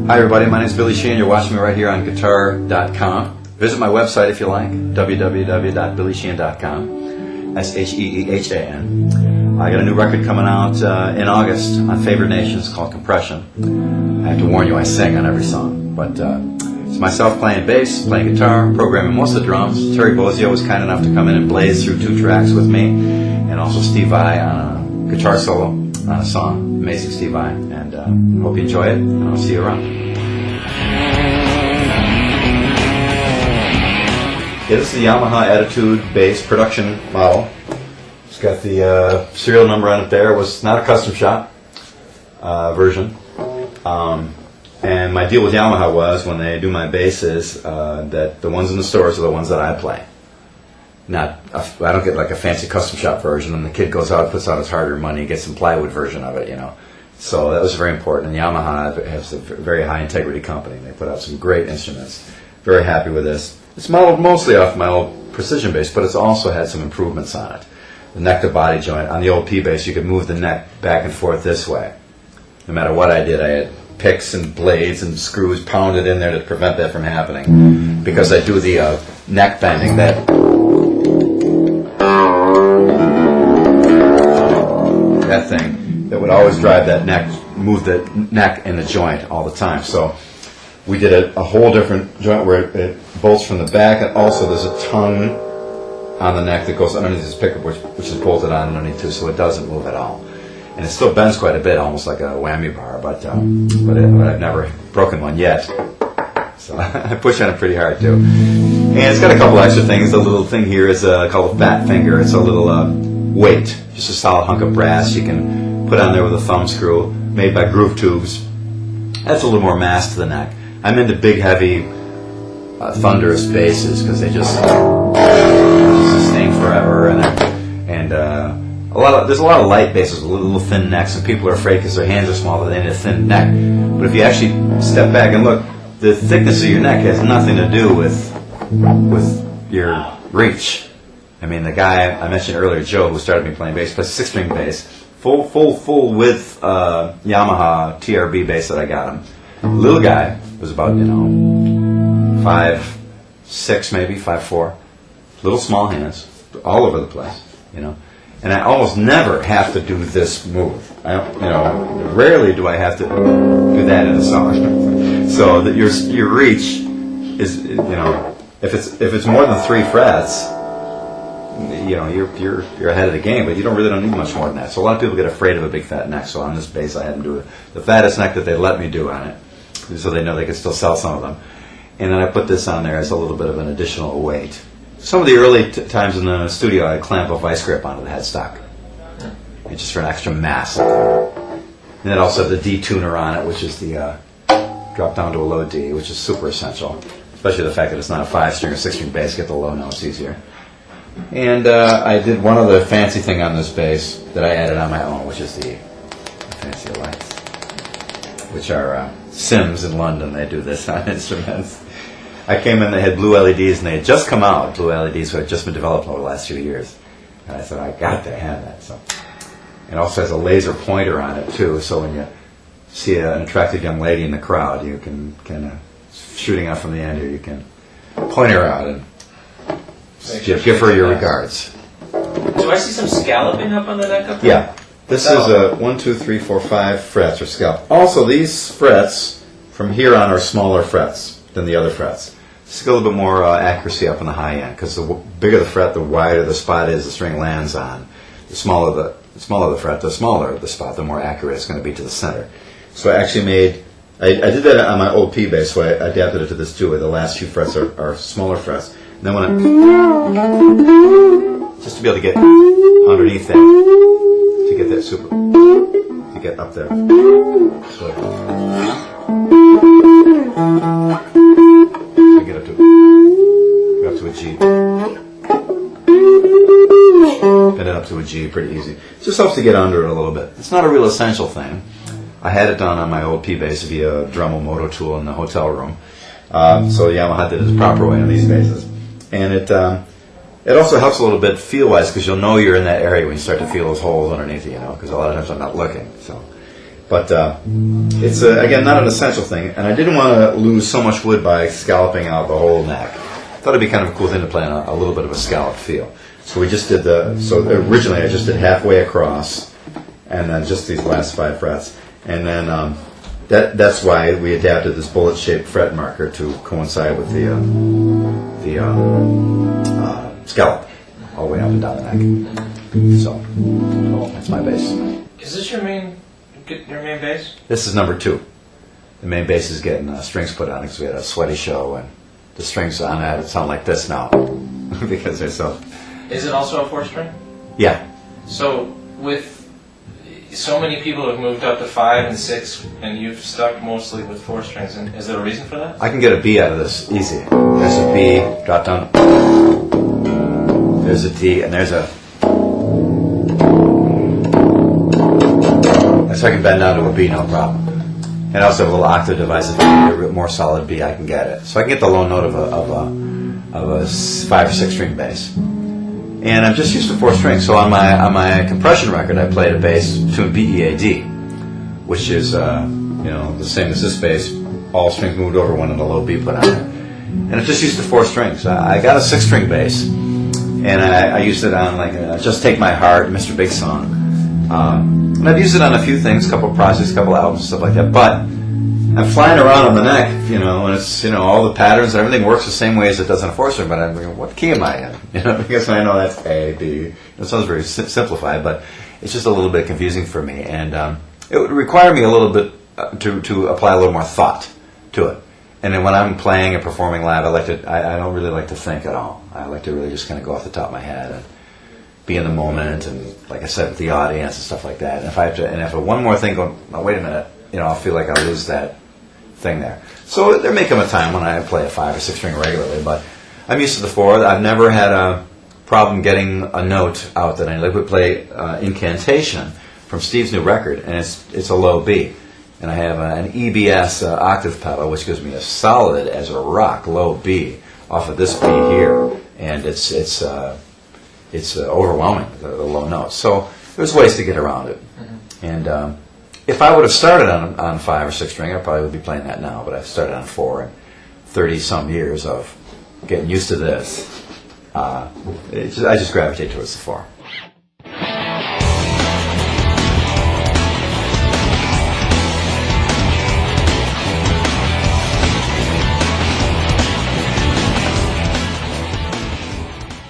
Hi everybody, my name is Billy Sheehan. You're watching me right here on guitar.com. Visit my website if you like, www.billysheehan.com, SHEEHAN. I got a new record coming out in August on Favored Nations called Compression. I have to warn you, I sing on every song, but it's myself playing bass, playing guitar, programming most of the drums. Terry Bozzio was kind enough to come in and blaze through 2 tracks with me, and also Steve Vai on a guitar solo on a song, Amazing Steve Vai, and hope you enjoy it, and I'll see you around. Yeah, this is the Yamaha Attitude bass production model. It's got the serial number on it there. It was not a custom shop version. And my deal with Yamaha was, when they do my basses, that the ones in the stores are the ones that I play. I don't get like a fancy custom shop version, and the kid goes out, puts out his hard-earned money, gets some plywood version of it, you know. So that was very important. And Yamaha has a very high integrity company. They put out some great instruments. Very happy with this. It's modeled mostly off my old precision bass, but it's also had some improvements on it. The neck to body joint. On the old P bass, you could move the neck back and forth this way. No matter what I did, I had picks and blades and screws pounded in there to prevent that from happening. Because I do the neck bending, that thing that would always drive that neck, move the neck in the joint all the time. So we did a whole different joint where it bolts from the back, and also there's a tongue on the neck that goes underneath this pickup, which is bolted on underneath too, so it doesn't move at all. And it still bends quite a bit, almost like a whammy bar, but I've never broken one yet. So I push on it pretty hard too. And it's got a couple extra things. The little thing here is called a fat finger. It's a little weight, just a solid hunk of brass you can put on there with a thumb screw, made by Groove Tubes. That's a little more mass to the neck. I'm into big, heavy, thunderous basses because they just sustain forever, and there's a lot of light basses with little thin necks, and people are afraid because their hands are small that they need a thin neck. But if you actually step back and look, the thickness of your neck has nothing to do with your reach. I mean, the guy I mentioned earlier, Joe, who started me playing bass, plays 6-string bass, full width Yamaha TRB bass that I got him. Little guy, was about 5'6", maybe 5'4", little small hands, all over the place, and I almost never have to do this move. Rarely do I have to do that in a song. So that your reach is, if it's more than 3 frets, you're ahead of the game, but you don't need much more than that. So a lot of people get afraid of a big fat neck. So on this bass, I had to do the fattest neck that they let me do on it, so they know they could still sell some of them. And then I put this on there as a little bit of an additional weight. Some of the early times in the studio, I'd clamp a vice grip onto the headstock, just for an extra mass. And then also have the D tuner on it, which is the drop down to a low D, which is super essential, especially the fact that it's not a 5-string or 6-string bass. Get the low notes easier. And I did one other fancy thing on this bass that I added on my own, which is the fancy lights, which are Sims in London. They do this on instruments. I came in, they had blue LEDs, and they had just come out, blue LEDs, so had just been developed over the last few years. And I said, I got to have that. So it also has a laser pointer on it, too, so when you see an attractive young lady in the crowd, you can kind of, shooting out from the end here, you can point her out and give her your regards. Do I see some scalloping up on the neck up there? Yeah. This is 1, 2, 3, 4, 5 frets or scallop. Also, these frets from here on are smaller frets than the other frets. Just a little bit more accuracy up on the high end, because the bigger the fret, the wider the spot is the string lands on. The smaller the fret, the smaller the spot, the more accurate it's going to be to the center. So I actually I did that on my old P bass, so I adapted it to this too, where the last few frets are smaller frets. And then when just to be able to get underneath that, to get that to get up there. So get up to a G. Bend it up to a G, pretty easy. It just helps to get under it a little bit. It's not a real essential thing. I had it done on my old P bass via Dremel Moto Tool in the hotel room. So Yamaha did it the proper way on these basses. And it also helps a little bit feel-wise, because you'll know you're in that area when you start to feel those holes underneath you, because a lot of times I'm not looking. So But it's, again, not an essential thing, and I didn't want to lose so much wood by scalloping out the whole neck. I thought it'd be kind of a cool thing to play on a little bit of a scallop feel. So we just did so originally I just did halfway across, and then just these last 5 frets. And then that's why we adapted this bullet-shaped fret marker to coincide with the scallop all the way up and down the neck. So that's my bass. Is this your main bass? This is number 2. The main bass is getting strings put on it because we had a sweaty show, and the strings on that sound like this now because they're so. Is it also a 4-string? Yeah. So with so many people have moved up to 5 and 6, and you've stuck mostly with 4 strings, and is there a reason for that? I can get a B out of this easy. There's a B, drop down. There's a D, and there's a. So I can bend down to a B, no problem. And I also have a little octave device. If I need a more solid B, I can get it. So I can get the low note of a 5 or 6 string bass. And I'm just used to 4 strings. So on my compression record, I played a bass tuned B-E-A-D, which is the same as this bass. All strings moved over, one and a low B put on it. And I'm just used to 4 strings. I got a 6-string bass, and I used it on Just Take My Heart, Mr. Big Song. And I've used it on a few things, a couple of projects, a couple of albums, stuff like that. But I'm flying around on the neck, and it's, all the patterns and everything works the same way as it does on a 4-string. But I'm thinking, what key am I in? Because I know that's A, B. It sounds very simplified, but it's just a little bit confusing for me. And it would require me a little bit to apply a little more thought to it. And then when I'm playing and performing live, I don't really like to think at all. I like to really just kind of go off the top of my head and be in the moment, and like I said, with the audience and stuff like that. And if one more thing go, oh, wait a minute, I'll feel like I'll lose that thing there. So there may come a time when I play a 5 or 6 string regularly, but I'm used to the 4. I've never had a problem getting a note out that I like. We play Incantation from Steve's new record, and it's a low B. And I have an EBS octave pedal, which gives me a solid as a rock low B off of this B here, and it's overwhelming, the low notes. So there's ways to get around it. Mm-hmm. And if I would have started on 5 or 6 string, I probably would be playing that now. But I've started on 4, and 30-some years of getting used to this. I just gravitate towards the 4.